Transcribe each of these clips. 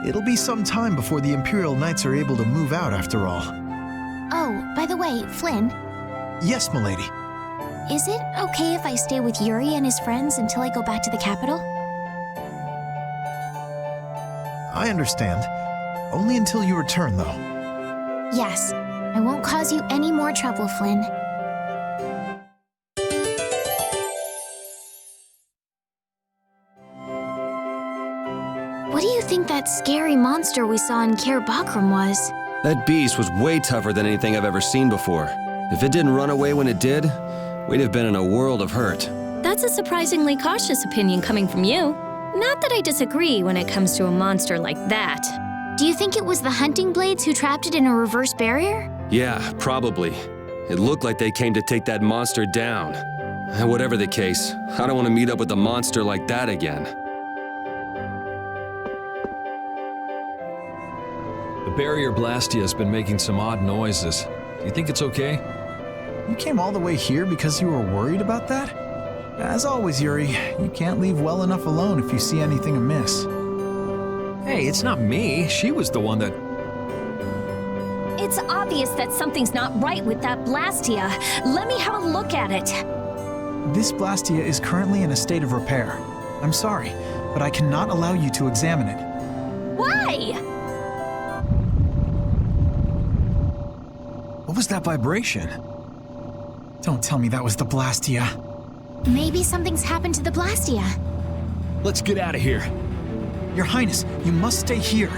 It'll be some time before the Imperial Knights are able to move out after all. Oh, by the way, Flynn. Yes, milady. Is it okay if I stay with Yuri and his friends until I go back to the capital? I understand. Only until you return, though. Yes. I won't cause you any more trouble, Flynn. What do you think that scary monster we saw in Kaer Bakram was? That beast was way tougher than anything I've ever seen before. If it didn't run away when it did, we'd have been in a world of hurt. That's a surprisingly cautious opinion coming from you. Not that I disagree when it comes to a monster like that. Do you think it was the hunting blades who trapped it in a reverse barrier? Yeah, probably. It looked like they came to take that monster down. And whatever the case, I don't want to meet up with a monster like that again. The barrier blastia has been making some odd noises. Do you think it's okay? You came all the way here because you were worried about that? As always, Yuri, you can't leave well enough alone if you see anything amiss. Hey, it's not me. She was the one that... It's obvious that something's not right with that blastia. Let me have a look at it. This blastia is currently in a state of repair. I'm sorry, but I cannot allow you to examine it. Why? What was that vibration? Don't tell me that was the blastia. Maybe something's happened to the blastia. Let's get out of here. Your Highness, you must stay here.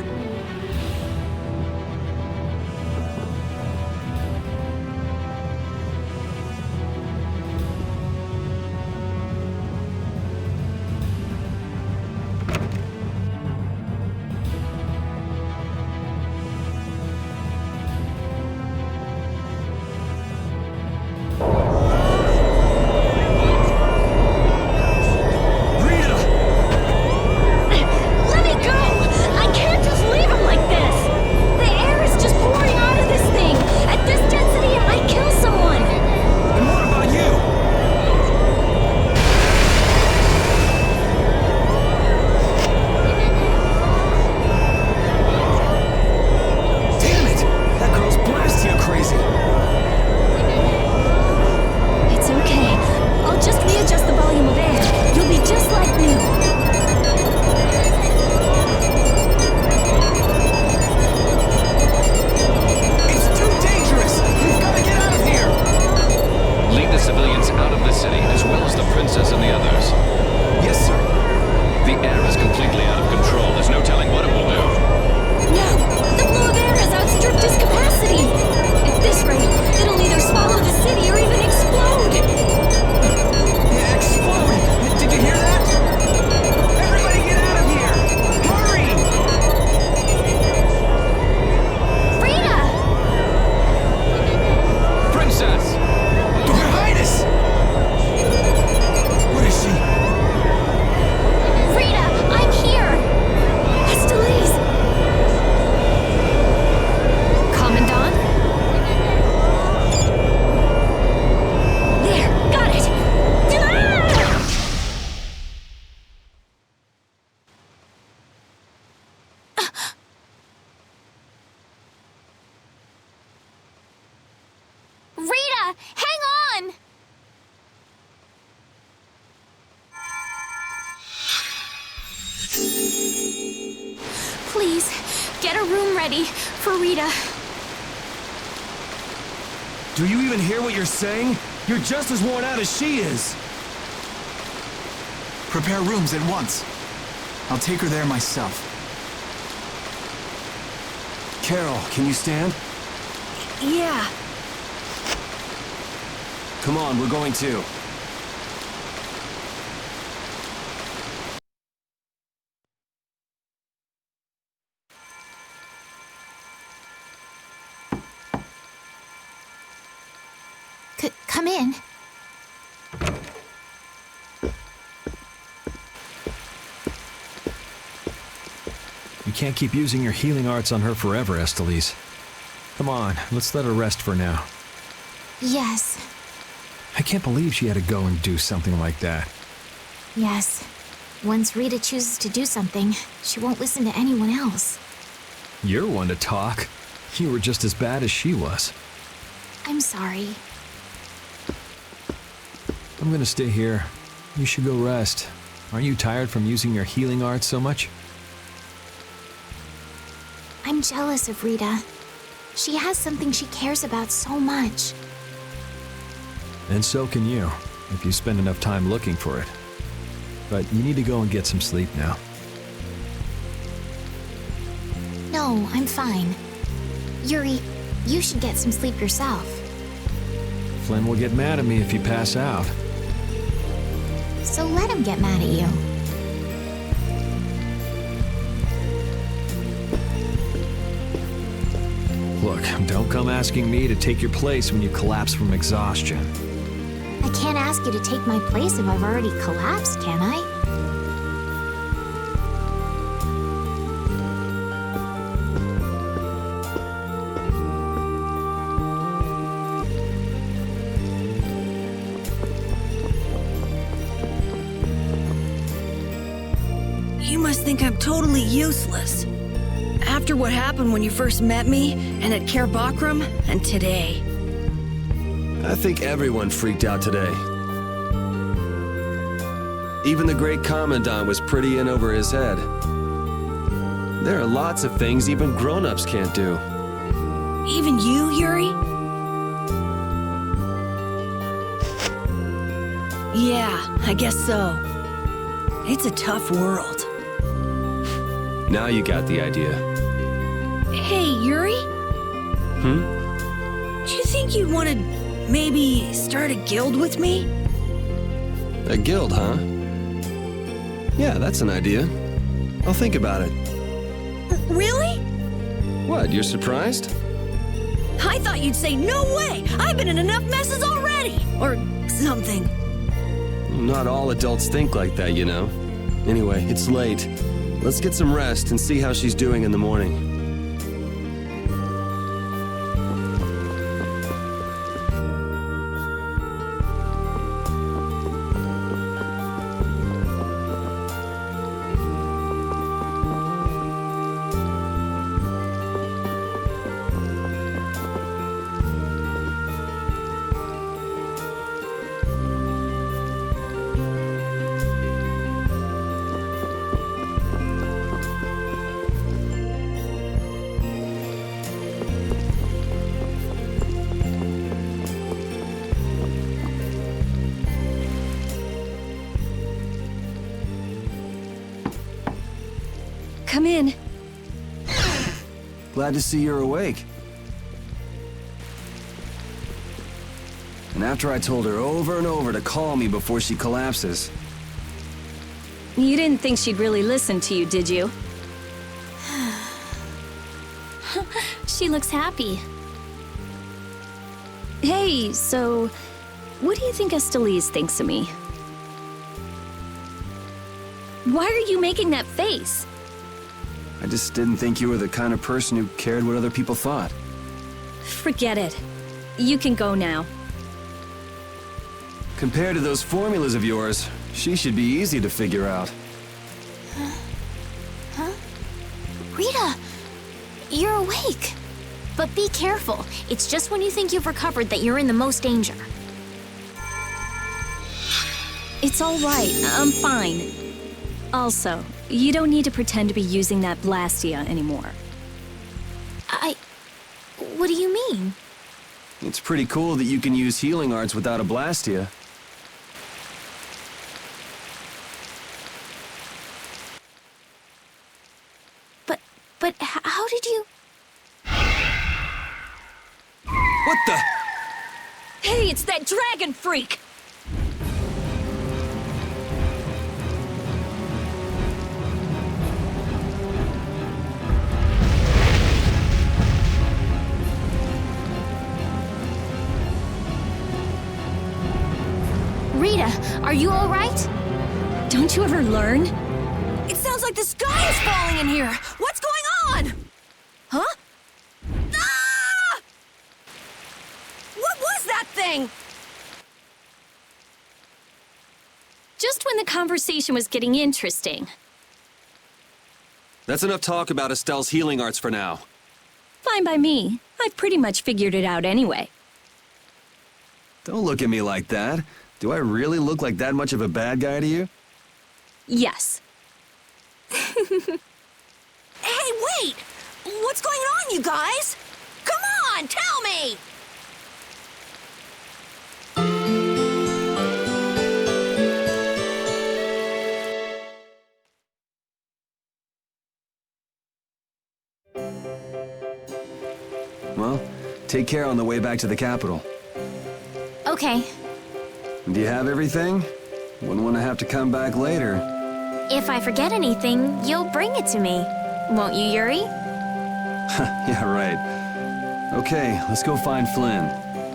Please, get a room ready for Rita. Do you even hear what you're saying? You're just as worn out as she is. Prepare rooms at once. I'll take her there myself. Carol, can you stand? Yeah. Come on, we're going too. Come in. You can't keep using your healing arts on her forever, Estellise. Come on, let's let her rest for now. Yes. I can't believe she had to go and do something like that. Yes. Once Rita chooses to do something, she won't listen to anyone else. You're one to talk. You were just as bad as she was. I'm sorry. I'm gonna stay here. You should go rest. Aren't you tired from using your healing arts so much? I'm jealous of Rita. She has something she cares about so much. And so can you, if you spend enough time looking for it. But you need to go and get some sleep now. No, I'm fine. Yuri, you should get some sleep yourself. Flynn will get mad at me if you pass out. So let him get mad at you. Look, don't come asking me to take your place when you collapse from exhaustion. I can't ask you to take my place if I've already collapsed, can I? You must think I'm totally useless. After what happened when you first met me, and at Care Bakram, and today. I think everyone freaked out today. Even the great Commandant was pretty in over his head. There are lots of things even grown-ups can't do. Even you, Yuri? Yeah, I guess so. It's a tough world. Now you got the idea. Hey, Yuri? Hmm? Do you think you'd want to maybe start a guild with me? A guild, huh? Yeah, that's an idea. I'll think about it. Really? What, you're surprised? I thought you'd say, no way! I've been in enough messes already! Or something. Not all adults think like that, you know. Anyway, it's late. Let's get some rest and see how she's doing in the morning. Come in. Glad to see you're awake. And after I told her over and over to call me before she collapses. You didn't think she'd really listen to you, did you? She looks happy. Hey, so what do you think Estelise thinks of me? Why are you making that face? I just didn't think you were the kind of person who cared what other people thought. Forget it. You can go now. Compared to those formulas of yours, she should be easy to figure out. Huh? Rita! You're awake! But be careful. It's just when you think you've recovered that you're in the most danger. It's all right. I'm fine. Also, you don't need to pretend to be using that blastia anymore. What do you mean? It's pretty cool that you can use healing arts without a blastia. But how did you... What the? Hey, it's that dragon freak! Rita, are you all right? Don't you ever learn? It sounds like the sky is falling in here! What's going on? Huh? Ah! What was that thing? Just when when the conversation was getting interesting. That's enough talk about Estelle's healing arts for now. Fine by me. I've pretty much figured it out anyway. Don't look at me like that. Do I really look like that much of a bad guy to you? Yes. Hey, wait! What's going on, you guys? Come on, tell me! Well, take care on the way back to the capital. Okay. Do you have everything? Wouldn't want to have to come back later. If I forget anything, you'll bring it to me. Won't you, Yuri? Yeah, right. Okay, let's go find Flynn.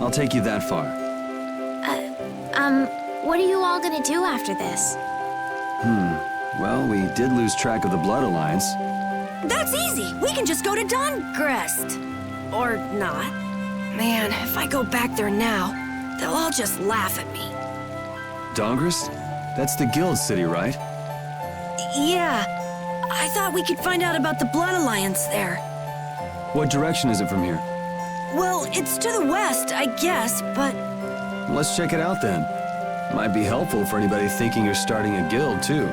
I'll take you that far. What are you all gonna do after this? Well, we did lose track of the Blood Alliance. That's easy. We can just go to DAHNGREST. Or not. Man, if I go back there now, they'll all just laugh at me. DAHNGREST? That's the guild city, right? Yeah. I thought we could find out about the Blood Alliance there. What direction is it from here? Well, it's to the west, I guess, but... Let's check it out then. Might be helpful for anybody thinking you're starting a guild, too.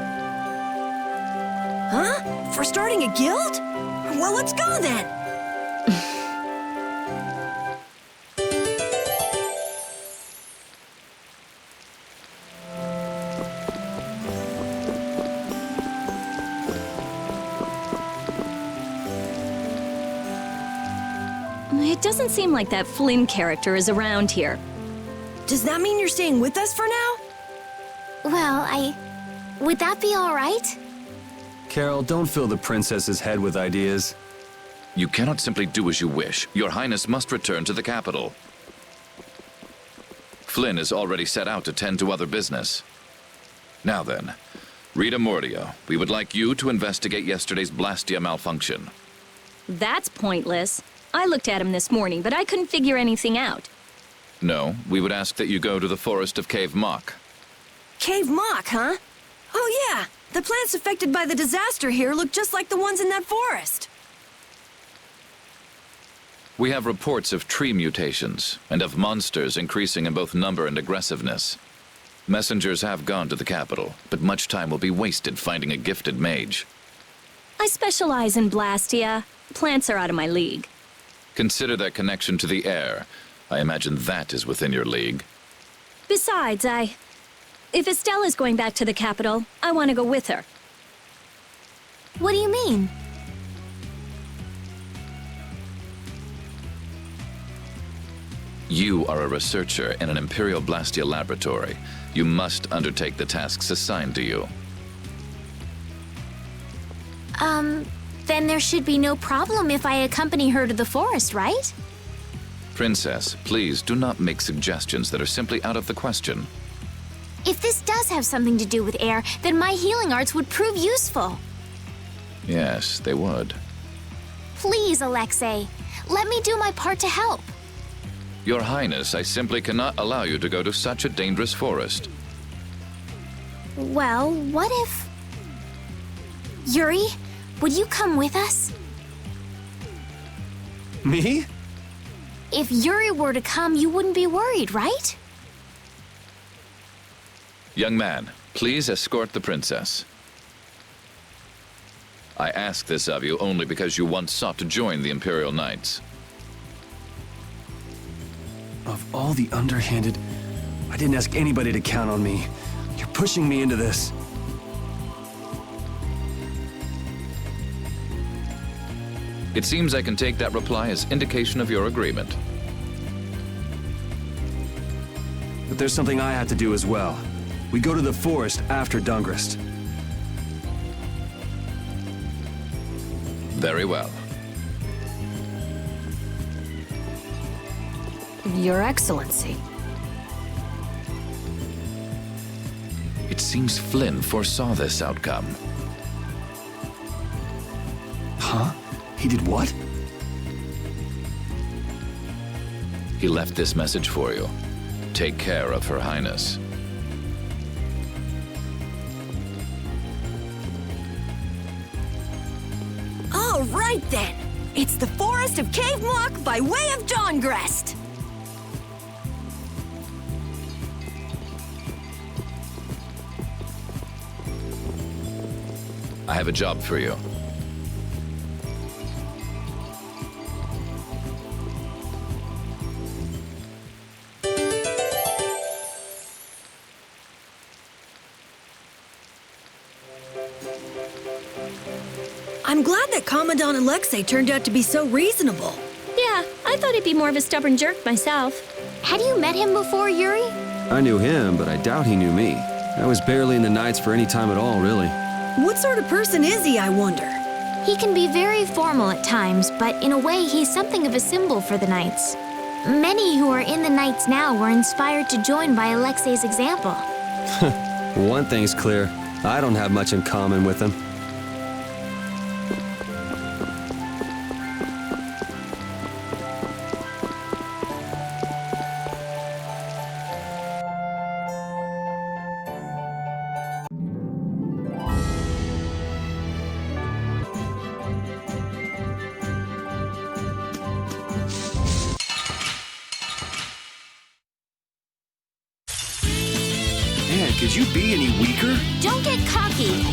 Huh? For starting a guild? Well, let's go then. It doesn't seem like that Flynn character is around here. Does that mean you're staying with us for now? Well, would that be all right? Carol, don't fill the princess's head with ideas. You cannot simply do as you wish. Your Highness must return to the capital. Flynn is already set out to tend to other business. Now then, Rita Mordia, we would like you to investigate yesterday's blastia malfunction. That's pointless. I looked at him this morning, but I couldn't figure anything out. No, we would ask that you go to the forest of Cave Mock. Cave Mock, huh? Oh yeah, the plants affected by the disaster here look just like the ones in that forest. We have reports of tree mutations, and of monsters increasing in both number and aggressiveness. Messengers have gone to the capital, but much time will be wasted finding a gifted mage. I specialize in blastia. Plants are out of my league. Consider that connection to the air. I imagine that is within your league. Besides, if Estelle is going back to the capital, I want to go with her. What do you mean? You are a researcher in an Imperial Blastia laboratory. You must undertake the tasks assigned to you. Then there should be no problem if I accompany her to the forest, right? Princess, please do not make suggestions that are simply out of the question. If this does have something to do with air, then my healing arts would prove useful. Yes, they would. Please, Alexei, let me do my part to help. Your Highness, I simply cannot allow you to go to such a dangerous forest. Well, what if... Yuri, would you come with us? Me? If Yuri were to come, you wouldn't be worried, right? Young man, please escort the princess. I ask this of you only because you once sought to join the Imperial Knights. Of all the underhanded... I didn't ask anybody to count on me. You're pushing me into this. It seems I can take that reply as indication of your agreement. But there's something I have to do as well. We go to the forest after DAHNGREST. Very well. Your Excellency. It seems Flynn foresaw this outcome. Huh? He did what? He left this message for you. Take care of Her Highness. Right then! It's the Forest of Cave Mock by way of DAHNGREST! I have a job for you. I'm glad that Commandant Alexei turned out to be so reasonable. Yeah, I thought he'd be more of a stubborn jerk myself. Had you met him before, Yuri? I knew him, but I doubt he knew me. I was barely in the Knights for any time at all, really. What sort of person is he, I wonder? He can be very formal at times, but in a way, he's something of a symbol for the Knights. Many who are in the Knights now were inspired to join by Alexei's example. One thing's clear. I don't have much in common with him. Man, could you be any weaker? Don't get cocky.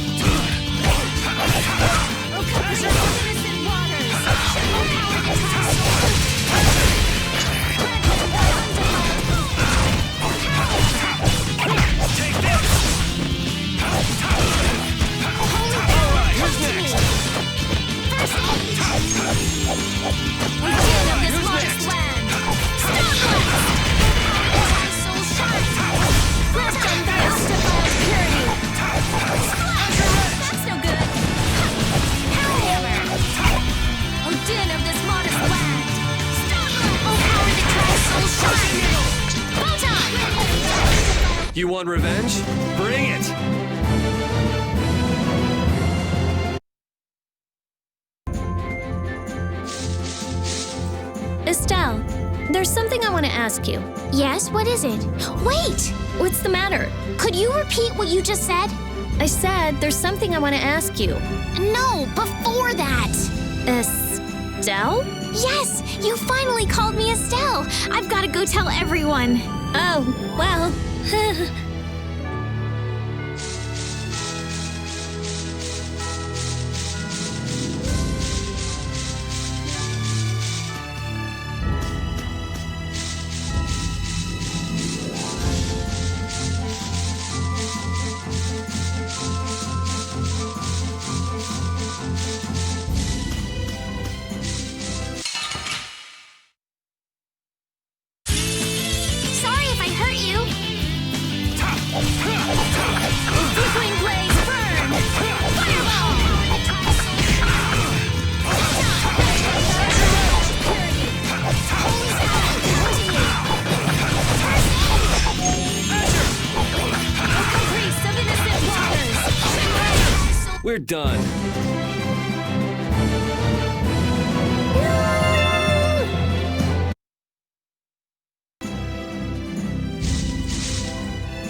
You want revenge? Bring it! Estelle, there's something I want to ask you. Yes, what is it? Wait! What's the matter? Could you repeat what you just said? I said there's something I want to ask you. No, before that. Estelle? Yes, you finally called me Estelle. I've got to go tell everyone. Oh, well. Sorry if I hurt you. Flickering blaze, burn! Fireball! Caprice of innocent waters! We're done.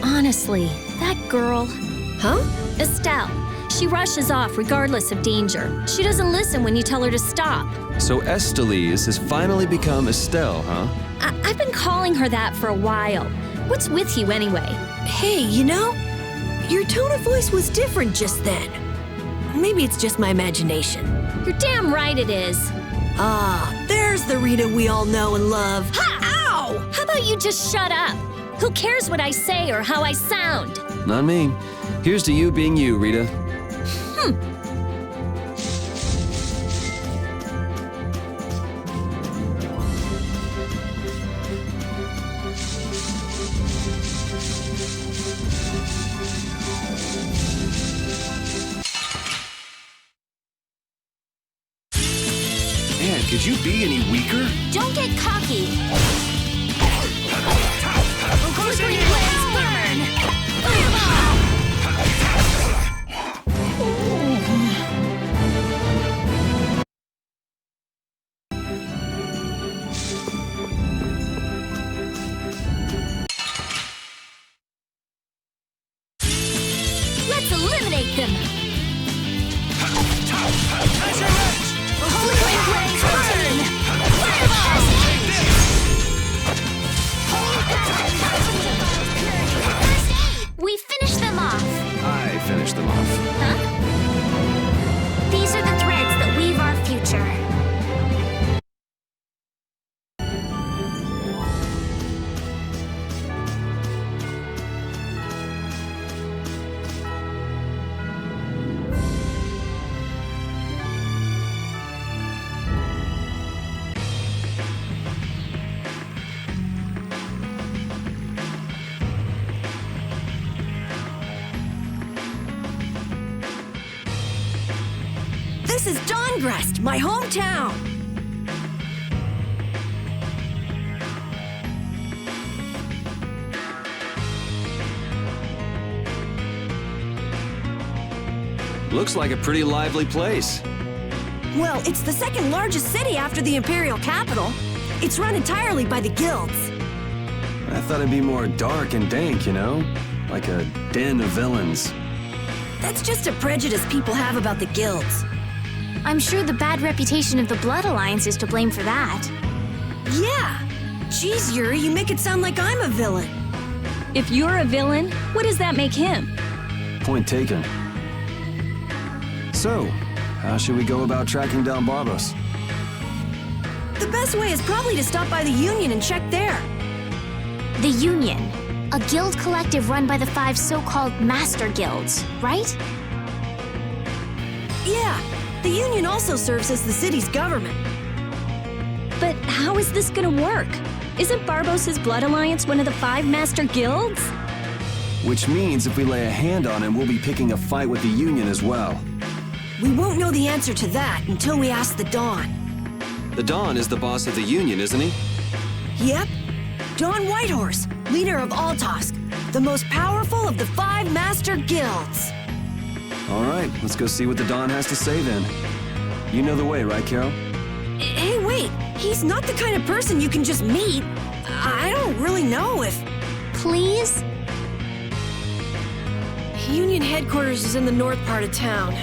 Honestly, that girl. Huh? Estelle. She rushes off regardless of danger. She doesn't listen when you tell her to stop. So Estelise has finally become Estelle, huh? I've been calling her that for a while. What's with you anyway? Hey, you know, your tone of voice was different just then. Maybe it's just my imagination. You're damn right it is. Ah, there's the Rita we all know and love. Ha! Ow! How about you just shut up? Who cares what I say or how I sound? Not me. Here's to you being you, Rita. Man, could you be any weaker? Don't get cocky. Flickering blaze, burn! Fireball! Let's eliminate them! This is DAHNGREST, my hometown! Looks like a pretty lively place. Well, it's the second largest city after the Imperial capital. It's run entirely by the guilds. I thought it'd be more dark and dank, you know? Like a den of villains. That's just a prejudice people have about the guilds. I'm sure the bad reputation of the Blood Alliance is to blame for that. Yeah! Jeez, Yuri, you make it sound like I'm a villain. If you're a villain, what does that make him? Point taken. So, how should we go about tracking down Barbos? The best way is probably to stop by the Union and check there. The Union, a guild collective run by the 5 so-called Master Guilds, right? Yeah, the Union also serves as the city's government. But how is this gonna work? Isn't Barbos' Blood Alliance one of the 5 Master Guilds? Which means if we lay a hand on him, we'll be picking a fight with the Union as well. We won't know the answer to that until we ask the Dawn. The Dawn is the boss of the Union, isn't he? Yep. Dawn Whitehorse, leader of Altosk, the most powerful of the 5 Master Guilds. All right, let's go see what the Dawn has to say then. You know the way, right, Carol? Hey, wait. He's not the kind of person you can just meet. I don't really know if... Please? Union headquarters is in the north part of town.